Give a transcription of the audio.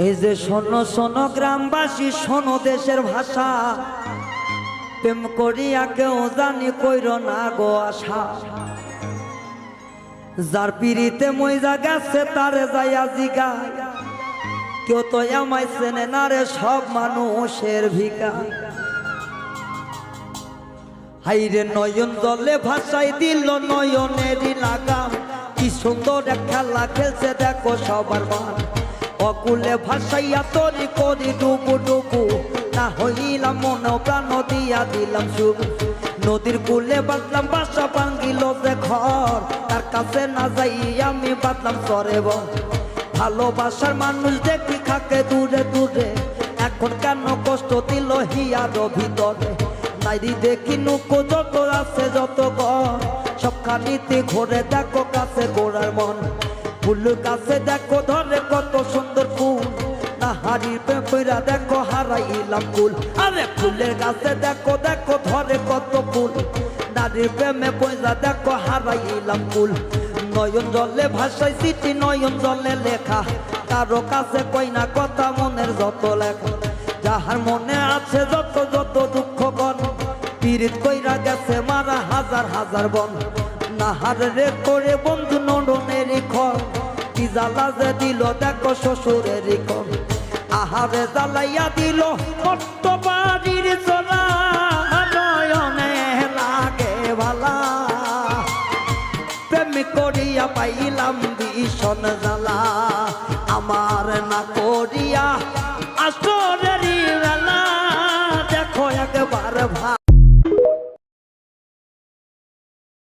এই যে শোনো শোনো গ্রামবাসী, শোনো দেশের ভাষা, প্রেম করিয়া কেউ জানি কইর না গো আশা। যার পিড়িতে মইজা গেছে তারে যাইয়া জিগায়, কেউ তো আমায় চেনে না রে, সব মানুষের ভিকা। হাইরে নয়ন জলে ভাষাই দিল নয়নেরই লাগাম, কি সুন্দর এক খেলা খেলছে দেখো সবার মান। অকুলে ভাসাইয়া তরি করি ডুবু ডুবু, না হইলাম মনে প্রাণ দিয়া দিলাম শুভ। নদীর কূলে বাঁধলাম বাসা, ভাঙ্গিল যে ঘর, তার কাছে না যাই আমি বাঁধলাম চরে বন। ভালোবাসার মানুষ দেখি থাকে দূরে দূরে, এখন কেন কষ্ট দিল হিয়ার ভিতরে। নাইরি দেখি নুকো যত আছে যত ঘর, সবখানিতে ঘুরে দেখো কাছে গোড়ার মন। ফুল কাছে দেখো ধরে কত সুন্দর ফুল, না হারির পেপরা দেখো হারাইলাম ফুল। আরে ফুলের কাছে দেখো দেখো ধরে কত ফুল, নারীর প্রেমে পয়সা দেখো হারাইলাম ফুল। নয়ন জলে ভাষায় চিঠি নয়ন জলে লেখা, কারো কাছে কই না কথা মনের যত লেখা। যাহার মনে আছে যত যত দুঃখ গণ, পীড়িত কইরা গেছে মারা হাজার হাজার বন। নাহার রে করে বন্ধু নডনের খর, কি জ্বালা যে দিল দেখো শ্বশুরের কর। আহারে জ্বালাইয়া দিল কত বাড়ির চলা, নয়নে লাগে ভালা। প্রেম করিয়া পাইলাম ভীষণ জ্বালা, আমার না করিয়া আসরে